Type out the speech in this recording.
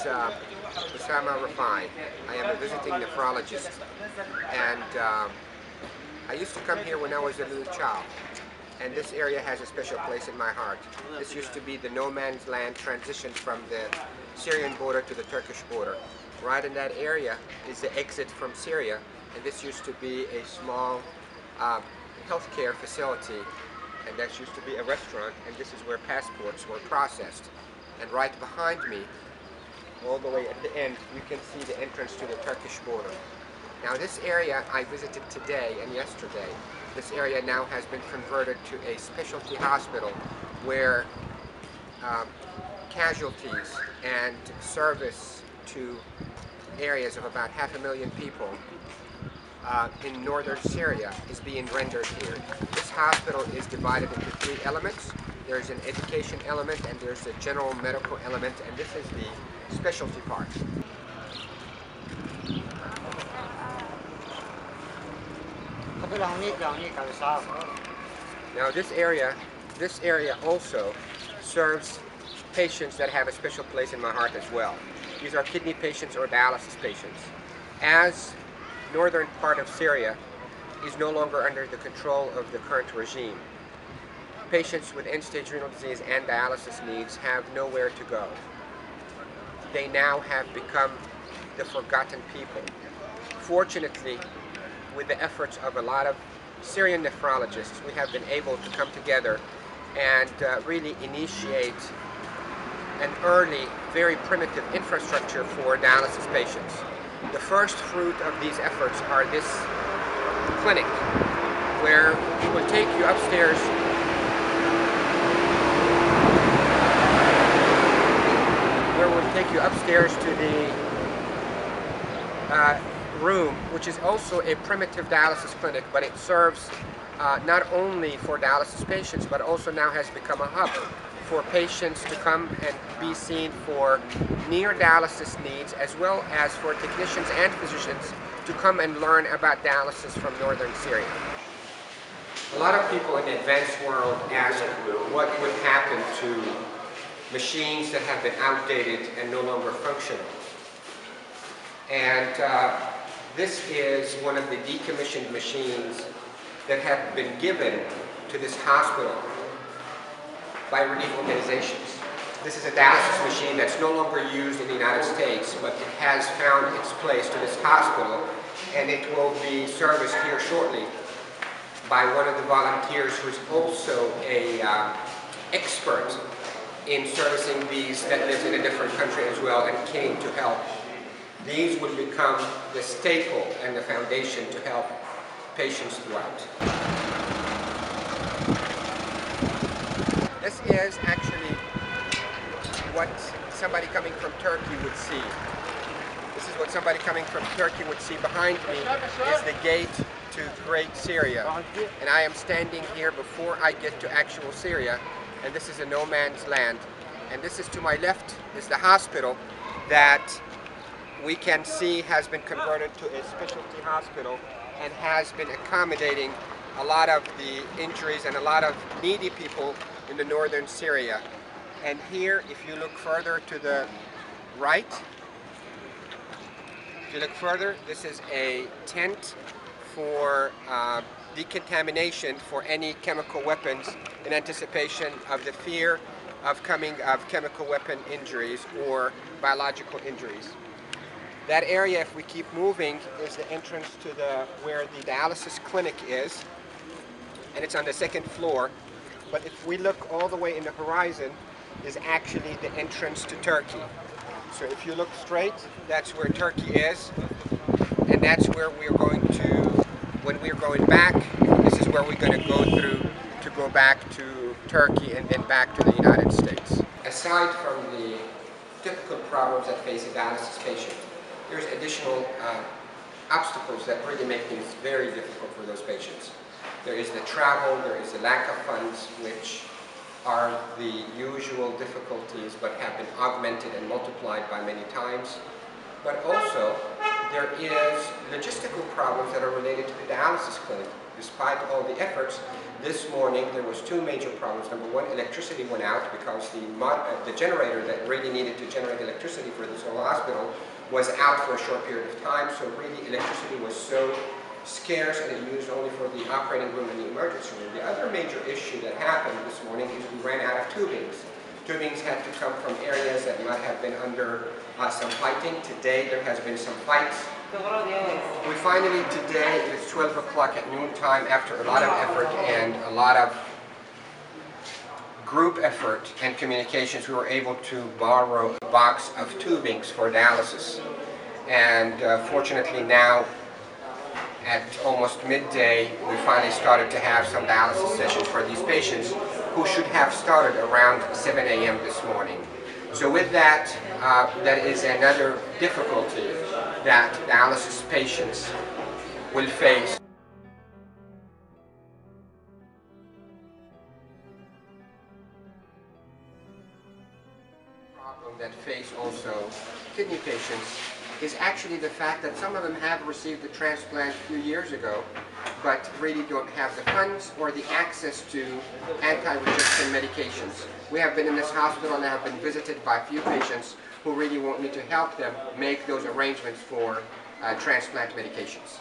Osama Rafai. I am a visiting nephrologist, and I used to come here when I was a little child, and this area has a special place in my heart. This used to be the no man's land transition from the Syrian border to the Turkish border. Right in that area is the exit from Syria, and this used to be a small healthcare facility, and that used to be a restaurant, and this is where passports were processed. And right behind me, all the way at the end, you can see the entrance to the Turkish border. Now this area I visited today and yesterday. This area now has been converted to a specialty hospital where casualties and service to areas of about 500,000 people in northern Syria is being rendered here. This hospital is divided into three elements. There's an education element, and there's a general medical element, and this is the specialty part. Now this area also serves patients that have a special place in my heart as well. These are kidney patients or dialysis patients. As northern part of Syria is no longer under the control of the current regime, patients with end-stage renal disease and dialysis needs have nowhere to go. They now have become the forgotten people. Fortunately, with the efforts of a lot of Syrian nephrologists, we have been able to come together and really initiate an early, very primitive infrastructure for dialysis patients. The first fruit of these efforts are this clinic, where we will take you upstairs to the room, which is also a primitive dialysis clinic, but it serves not only for dialysis patients, but also now has become a hub for patients to come and be seen for near dialysis needs, as well as for technicians and physicians to come and learn about dialysis from northern Syria. A lot of people in the advanced world ask what would happen to machines that have been outdated and no longer functional. And this is one of the decommissioned machines that have been given to this hospital by relief organizations. This is a dialysis machine that's no longer used in the United States, but it has found its place to this hospital, and it will be serviced here shortly by one of the volunteers who's also an expert in servicing these, that lives in a different country as well and came to help. These would become the staple and the foundation to help patients throughout. This is actually what somebody coming from Turkey would see. This is what somebody coming from Turkey would see. Behind me is the gate to Great Syria, and I am standing here before I get to actual Syria, and this is a no man's land. And this is to my left is the hospital that we can see has been converted to a specialty hospital and has been accommodating a lot of the injuries and a lot of needy people in the northern Syria. And here, if you look further to the right, this is a tent for decontamination for any chemical weapons in anticipation of the fear of coming of chemical weapon injuries or biological injuries. That area, if we keep moving, is the entrance to where the dialysis clinic is, and it's on the second floor. But if we look all the way in the horizon, is actually the entrance to Turkey. So if you look straight, that's where Turkey is, and that's where we're going to, when we're going back, this is where we're going to go through to go back to Turkey and then back to the United States. Aside from the typical problems that face a dialysis patient, there's additional obstacles that really make things very difficult for those patients. There is the travel, there is the lack of funds, which are the usual difficulties but have been augmented and multiplied by many times. But also there is logistical problems that are related to the dialysis clinic. Despite all the efforts, this morning there was two major problems. Number one, electricity went out because the generator that really needed to generate electricity for this whole hospital was out for a short period of time, so really electricity was so scarce and it used only for the operating room and the emergency room. The other major issue that happened this morning is we ran out of tubings. Tubings had to come from areas that might have been under some fighting. Today there has been some fights. We finally today, it's 12 o'clock at noontime, after a lot of effort and a lot of group effort and communications, we were able to borrow a box of tubings for dialysis. And fortunately now, at almost midday, we finally started to have some dialysis sessions for these patients who should have started around 7 a.m. this morning. So with that, that is another difficulty that dialysis patients will face. Problem that face also kidney patients is actually the fact that some of them have received the transplant a few years ago, but really don't have the funds or the access to anti-rejection medications. We have been in this hospital and have been visited by a few patients who really want me to help them make those arrangements for transplant medications.